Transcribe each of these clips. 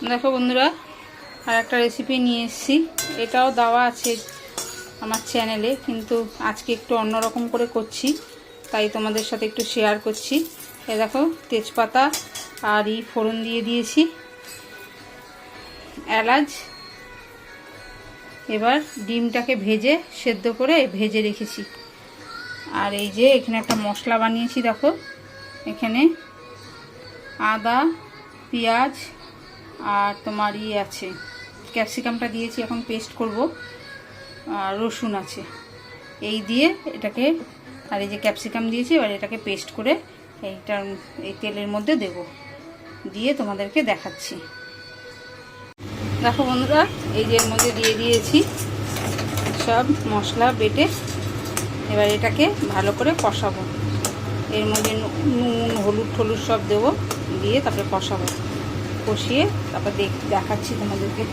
দেখো বন্ধুরা, আর একটা রেসিপি নিয়ে এসেছি। এটাও দেওয়া আছে আমার চ্যানেলে, কিন্তু আজকে একটু অন্যরকম করে করছি, তাই তোমাদের সাথে একটু শেয়ার করছি। এ দেখো, তেজপাতা আর ফোড়ন দিয়ে দিয়েছি, এলাচ। এবার ডিমটাকে সেদ্ধ করে ভেজে রেখেছি। আর এই যে এখানে একটা মশলা বানিয়েছি, দেখো এখানে আদা, পেঁয়াজ আর তোমার আছে ক্যাপসিকামটা দিয়েছি, এখন পেস্ট করব। আর রসুন আছে, এই দিয়ে এটাকে, আর এই যে ক্যাপসিকাম দিয়েছি, এবার এটাকে পেস্ট করে এই তেলের মধ্যে দেব, দিয়ে তোমাদেরকে দেখাচ্ছি। দেখো বন্ধুরা, এই যে এর মধ্যে দিয়ে দিয়েছি সব মশলা বেটে। এবার এটাকে ভালো করে কষাবো, এর মধ্যে নুন হলুদ টলুদ সব দেবো, দিয়ে তারপরে কষাবো। কষিয়ে তারপর দেখাচ্ছি তোমাদেরকে।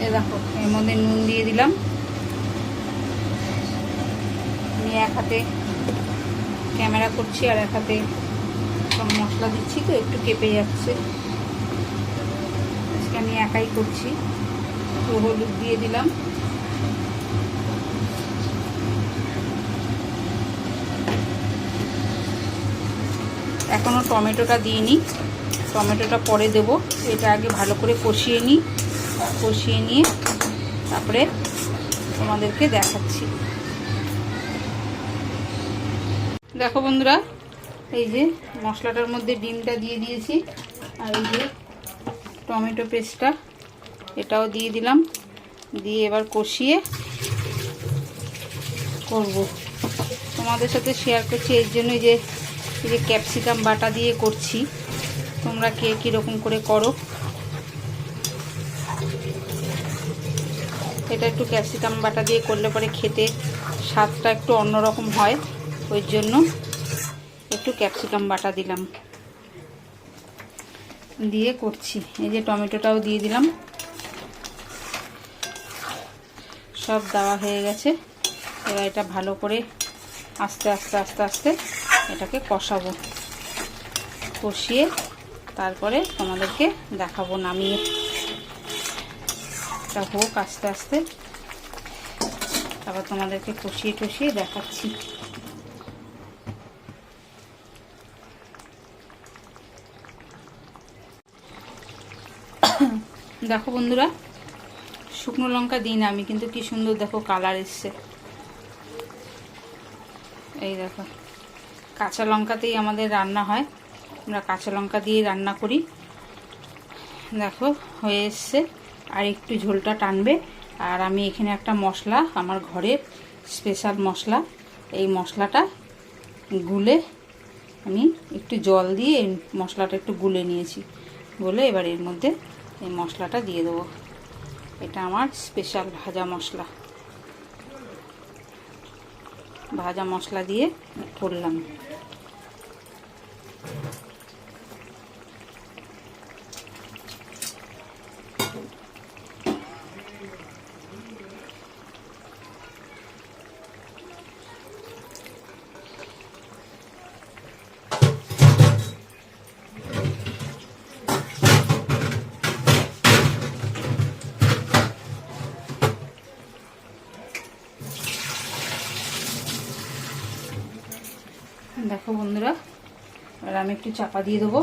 এ দেখো, এর মধ্যে নুন দিয়ে দিলাম। আমি এক হাতে ক্যামেরা করছি আর এক হাতে সব মশলা দিচ্ছি, তো একটু কেঁপে যাচ্ছে। আজকে আমি একাই করছি। তো হলুদ দিয়ে দিলাম, এখনও টমেটোটা দিইনি, টমেটোটা পরে দেব। এটা আগে ভালো করে কষিয়ে নিয়ে তারপরে তোমাদেরকে দেখাচ্ছি। দেখো বন্ধুরা, এই যে মশলাটার মধ্যে ডিমটা দিয়ে দিয়েছি, আর এই যে টমেটো পেস্টটা এটাও দিয়ে দিলাম, দিয়ে এবার কষিয়ে করব। তোমাদের সাথে শেয়ার করছি এর জন্য যে এই যে ক্যাপসিকাম বাটা দিয়ে করছি, তোমরা কে কীরকম করে করো। এটা একটু ক্যাপসিকাম বাটা দিয়ে করলে পরে খেতে স্বাদটা একটু অন্যরকম হয়, ওই জন্য একটু ক্যাপসিকাম বাটা দিলাম, দিয়ে করছি। এই যে টমেটোটাও দিয়ে দিলাম, সব দেওয়া হয়ে গেছে। এবার এটা ভালো করে আস্তে আস্তে আস্তে আস্তে এটাকে কষাবো, কষিয়ে তারপরে তোমাদেরকে দেখাবো নামিয়ে। এটা হোক আস্তে আস্তে, তারপর তোমাদেরকে কষিয়ে দেখাচ্ছি। দেখো বন্ধুরা, শুকনো লঙ্কা দিই না আমি, কিন্তু কি সুন্দর দেখো কালার এসছে। এই দেখো, কাঁচা লঙ্কাতেই আমাদের রান্না হয়, আমরা কাঁচা লঙ্কা দিয়ে রান্না করি। দেখো হয়ে এসছে, আর একটু ঝোলটা টানবে। আর আমি এখানে একটা মশলা, আমার ঘরের স্পেশাল মশলা, এই মশলাটা গুলে আমি একটু জল দিয়ে এই মশলাটা একটু গুলে নিয়েছি, বলে এবার এর মধ্যে এই মশলাটা দিয়ে দেবো। এটা আমার স্পেশাল ভাজা মশলা দিয়ে করলাম। দেখো বন্ধুরা, এবার আমি একটু চাপা দিয়ে দেবো।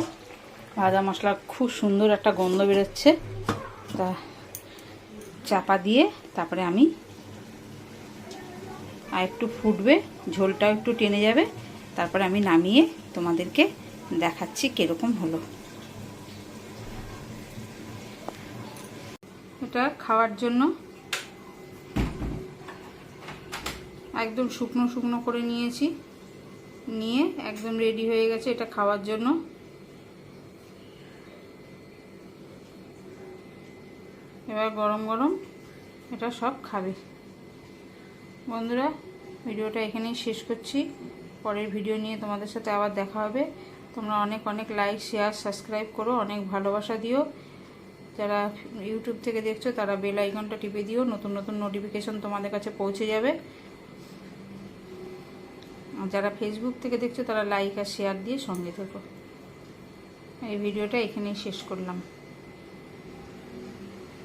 ভাজা মশলা খুব সুন্দর একটা গন্ধ বেরোচ্ছে, তা চাপা দিয়ে তারপরে আমি আর একটু ফুটবে, ঝোলটাও একটু টেনে যাবে, তারপরে আমি নামিয়ে তোমাদেরকে দেখাচ্ছি কীরকম হলো। এটা খাওয়ার জন্য একদম শুকনো শুকনো করে নিয়েছি, নিয়ে একদম রেডি হয়ে গেছে এটা খাওয়ার জন্য। এবার গরম গরম এটা সব খাবে। বন্ধুরা, ভিডিওটা এখানেই শেষ করছি। পরের ভিডিও নিয়ে তোমাদের সাথে আবার দেখা হবে। তোমরা অনেক অনেক লাইক শেয়ার সাবস্ক্রাইব করো, অনেক ভালোবাসা দিও। যারা ইউটিউব থেকে দেখছো তারা বেল আইকনটা টিপে দিও, নতুন নতুন নোটিফিকেশন তোমাদের কাছে পৌঁছে যাবে। আর যারা ফেসবুক থেকে দেখছো তারা লাইক আর শেয়ার দিয়ে সঙ্গে থেকো। এই ভিডিওটা এখানেই শেষ করলাম।